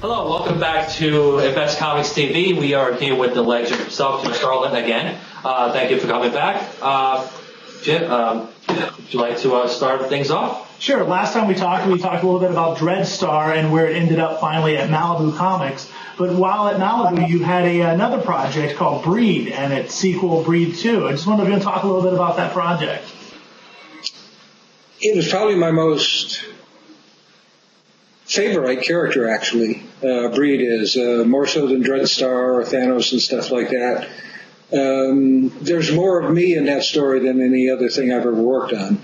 Hello, welcome back to InvestComics TV. We are here with the legend himself, Jim Starlin, again. Thank you for coming back. Jim, would you like to start things off? Sure. Last time we talked a little bit about Dreadstar and where it ended up finally at Malibu Comics. But while at Malibu, you had another project called Breed and its sequel, Breed 2. I just wanted to talk a little bit about that project. It was probably my most favorite character, actually. Breed is more so than Dreadstar or Thanos and stuff like that. There's more of me in that story than any other thing I've ever worked on.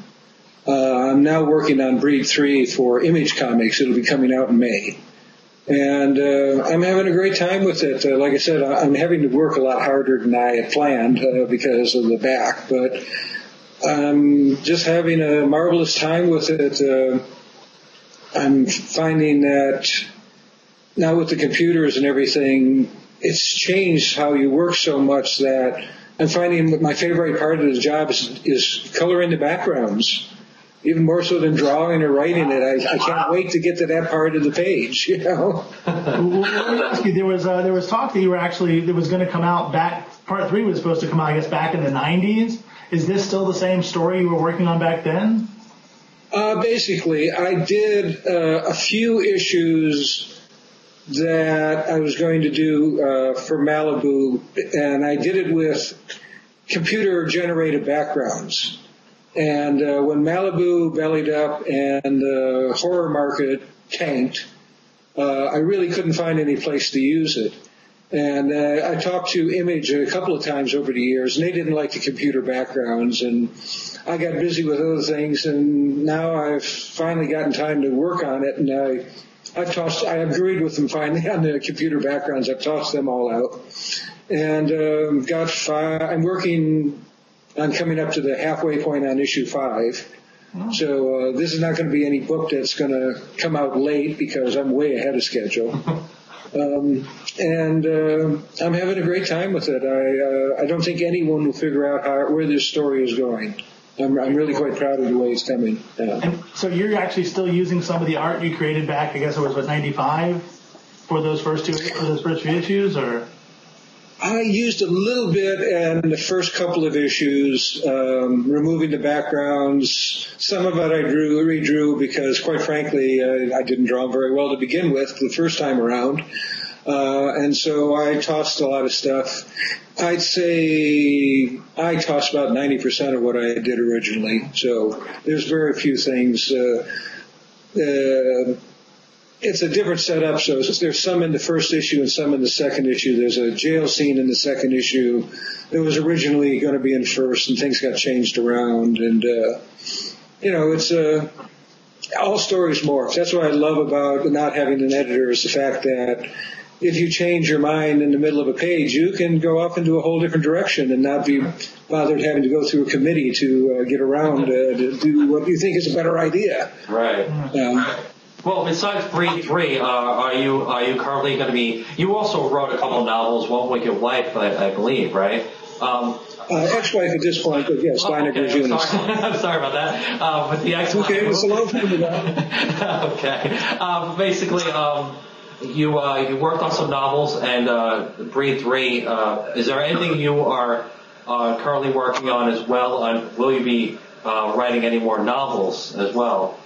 I'm now working on Breed 3 for Image Comics. It'll be coming out in May. And I'm having a great time with it. Like I said, I'm having to work a lot harder than I had planned because of the back. But I'm just having a marvelous time with it. I'm finding that now with the computers and everything, it's changed how you work so much that I'm finding that my favorite part of the job is coloring the backgrounds, even more so than drawing or writing it. I can't wait to get to that part of the page, you know. Well, let me ask you, there was talk that that was going to come out back, part 3 was supposed to come out, I guess, back in the 90s. Is this still the same story you were working on back then? Basically, I did a few issues that I was going to do for Malibu, and I did it with computer-generated backgrounds. And when Malibu bellied up and the horror market tanked, I really couldn't find any place to use it. And I talked to Image a couple of times over the years, and they didn't like the computer backgrounds, and I got busy with other things, and now I've finally gotten time to work on it, and I agreed with them finally on the computer backgrounds. I've tossed them all out, and I'm working on coming up to the halfway point on issue 5. Oh. So this is not going to be any book that's going to come out late because I'm way ahead of schedule. I'm having a great time with it. I don't think anyone will figure out where this story is going. I'm really quite proud of the way it's coming. And so you're actually still using some of the art you created back, I guess it was, 95 for those first few issues, or? I used a little bit in the first couple of issues, removing the backgrounds. Some of it I redrew because, quite frankly, I didn't draw them very well to begin with the first time around. And so I tossed a lot of stuff. I'd say I tossed about 90% of what I did originally. So there's very few things. It's a different setup, so there's some in the first issue and some in the second issue. There's a jail scene in the second issue that was originally going to be in first, and things got changed around. And, it's all stories morph. That's what I love about not having an editor is the fact that if you change your mind in the middle of a page, you can go off into a whole different direction and not be bothered having to go through a committee to get around to do what you think is a better idea. Right. Well, besides Breed 3, are you currently going to be? You also wrote a couple of novels, one with your wife, I believe, right? Ex-wife at this point, but yes, Lina Grajunas. I'm sorry about that. With the ex-wife. Okay, it's a long time ago. Okay. Basically, you worked on some novels, and Breed 3. Is there anything you are currently working on as well? Will you be writing any more novels as well?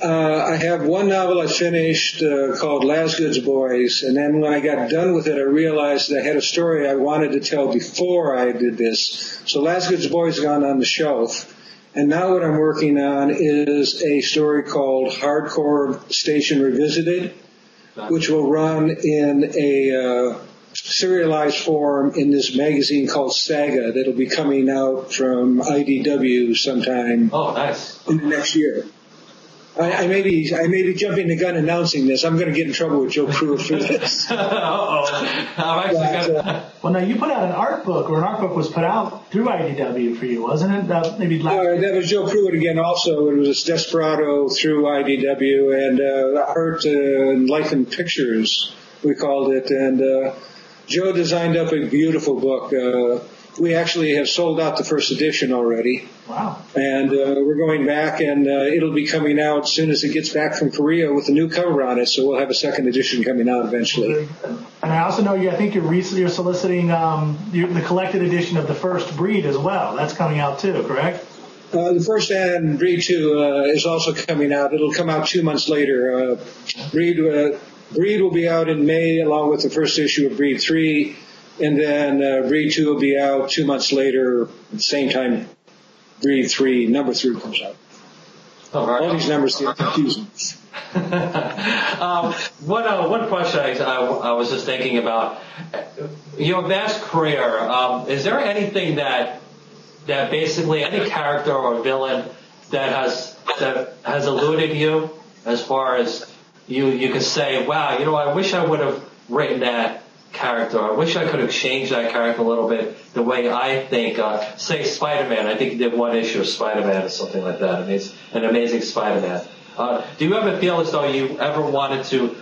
I have one novel I finished called Lasgood's Boys, and then when I got done with it, I realized that I had a story I wanted to tell before I did this. So Lasgood's Boys has gone on the shelf, and now what I'm working on is a story called Hardcore Station Revisited, which will run in a serialized form in this magazine called Saga that'll be coming out from IDW sometime in the next year. I may be jumping the gun announcing this. I'm going to get in trouble with Joe Pruitt for this. Well, now you put out an art book, or an art book was put out through IDW for you, wasn't it? That was Joe Pruitt again. Also, it was Desperado through IDW and Art and Life and Pictures, we called it. And Joe designed up a beautiful book. we actually have sold out the first edition already. Wow. And we're going back, and it'll be coming out as soon as it gets back from Korea with a new cover on it, so we'll have a second edition coming out eventually. And I also know I think you're soliciting the collected edition of the first Breed as well. That's coming out too, correct? The first and Breed 2 is also coming out. It'll come out 2 months later. Breed will be out in May along with the first issue of Breed 3, and then Breed 2 will be out 2 months later, at the same time Breed 3, number 3 comes out. All these numbers get confusing. One question I was just thinking about. Your vast career, is there anything that basically any character or villain that has eluded you as far as you can say, wow, I wish I would have written that character. I wish I could have changed that character a little bit the way I think. Say Spider-Man. I think he did one issue of Spider-Man or something like that. And he's an amazing Spider-Man. Do you ever feel as though you ever wanted to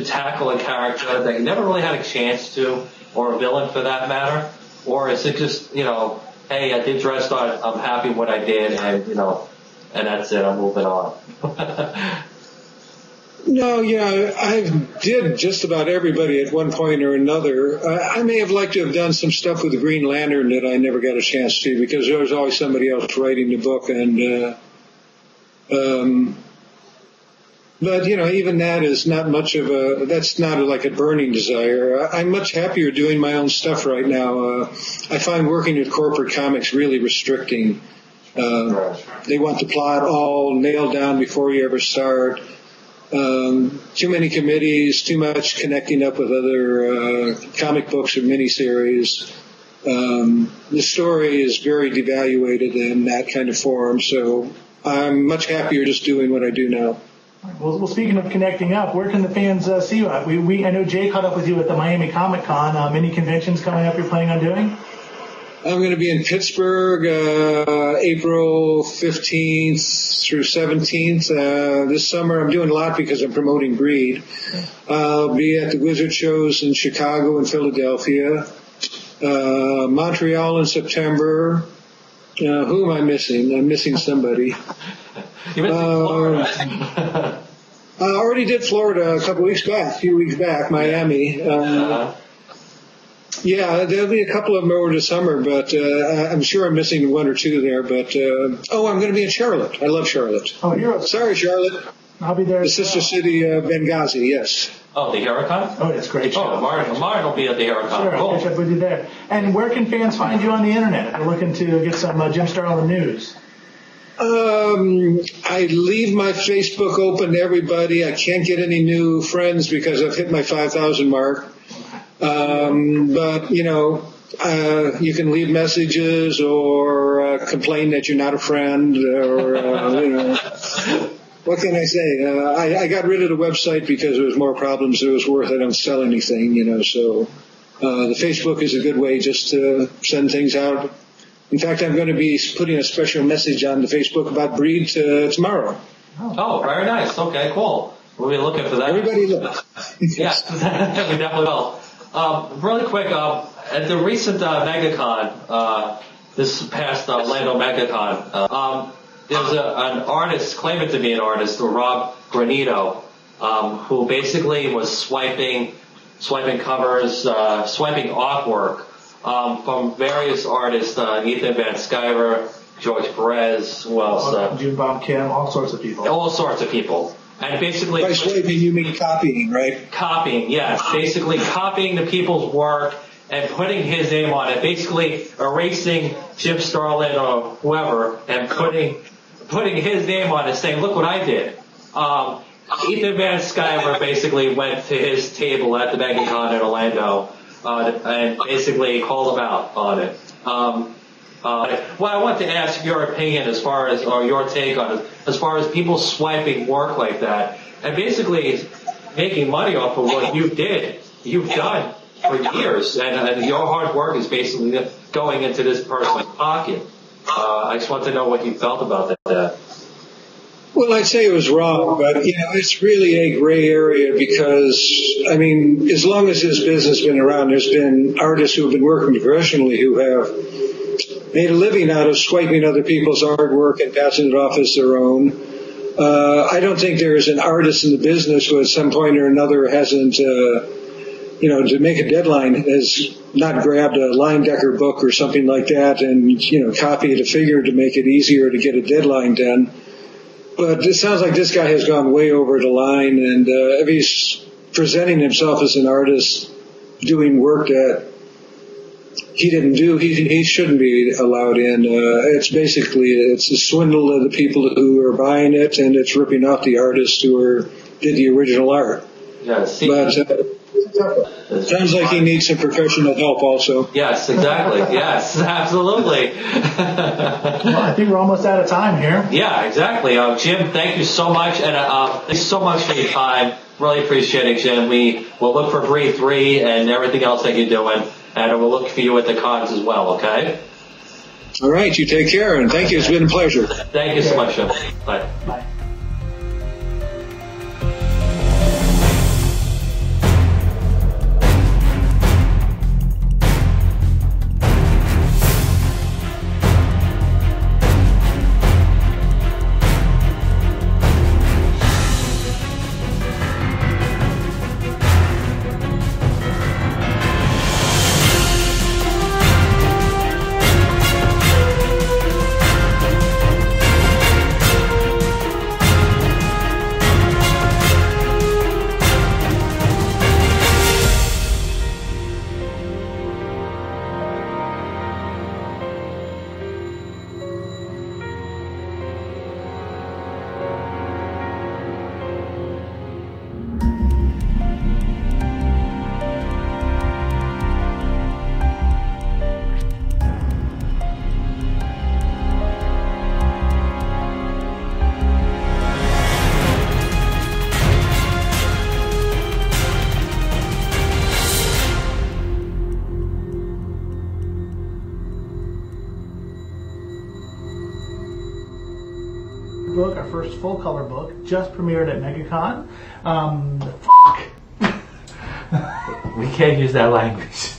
tackle a character that you never really had a chance to, or a villain for that matter? Or is it just, hey, I did Dread Star, I'm happy with what I did, and, and that's it, I'm moving on? No, I did just about everybody at one point or another. I may have liked to have done some stuff with the Green Lantern that I never got a chance to because there was always somebody else writing the book, and but even that is not much of that's not like a burning desire. I'm much happier doing my own stuff right now. I find working with corporate comics really restricting. They want the plot all nailed down before you ever start. Too many committees, too much connecting up with other comic books or miniseries. The story is very devaluated in that kind of form, so I'm much happier just doing what I do now. Well, speaking of connecting up, where can the fans see you at? I know Jay caught up with you at the Miami Comic Con. Any conventions coming up you're planning on doing? I'm going to be in Pittsburgh April 15th through 17th. This summer I'm doing a lot because I'm promoting Breed. I'll be at the Wizard shows in Chicago and Philadelphia. Montreal in September. Who am I missing? I'm missing somebody. You're missing Florida. I already did Florida a few weeks back, Miami. Yeah, there'll be a couple of them over the summer, but I'm sure I'm missing one or two there. But I'm going to be in Charlotte. I love Charlotte. Oh, sorry, Charlotte. I'll be there. The sister city of Benghazi. Yes. Oh, the Heracon? Oh, that's great. Oh, Martin will be at the Heracon. Sure, cool. I'll catch up with you there. And where can fans find you on the internet if they're looking to get some Jim Starlin news? I leave my Facebook open to everybody. I can't get any new friends because I've hit my 5,000 mark. But you can leave messages or complain that you're not a friend, or what can I say? I got rid of the website because there was more problems than it was worth. I don't sell anything, so the Facebook is a good way just to send things out. In fact, I'm going to be putting a special message on the Facebook about Breed tomorrow. Oh, very nice. Okay, cool. We'll be looking for that. Everybody look. Yes, we definitely will. Really quick, at the recent MegaCon, this past Orlando MegaCon, there's an artist, claiming to be an artist, Rob Granito, who basically was swiping covers, swiping artwork from various artists, Ethan Van Sciver, George Perez, who else? June Bob Kim, all sorts of people. All sorts of people. And basically, by swiping, you mean copying, right? Copying, yes. Basically copying the people's work and putting his name on it. Basically erasing Jim Starlin or whoever and putting his name on it, saying, look what I did. Ethan Van Sciver basically went to his table at the MegaCon in Orlando and basically called him out on it. Well, I want to ask your opinion as far as, or your take on it, as far as people swiping work like that and basically making money off of what you've done for years, and your hard work is basically going into this person's pocket. I just want to know what you felt about that. Well, I'd say it was wrong, but it's really a gray area because, I mean, as long as this business has been around, there's been artists who have been working professionally who have made a living out of swiping other people's artwork and passing it off as their own. I don't think there is an artist in the business who at some point or another hasn't, to make a deadline has not grabbed a Line-Decker book or something like that and, copied a figure to make it easier to get a deadline done. But it sounds like this guy has gone way over the line, and if he's presenting himself as an artist doing work that he didn't do, he shouldn't be allowed in. It's a swindle of the people who are buying it, and it's ripping off the artists who did the original art. Yeah, But sounds like he needs some professional help also. Yes, exactly. Yes, absolutely. Well, I think we're almost out of time here. Yeah, exactly. Jim, thank you so much, and thanks so much for your time. Really appreciate it, Jim. We will look for Breed 3 and everything else that you're doing, and we'll look for you at the cons as well, okay? All right, you take care, and thank you. It's been a pleasure. Thank you so much, Jim. Bye. Bye. Book, our first full color book, just premiered at MegaCon. We can't use that language.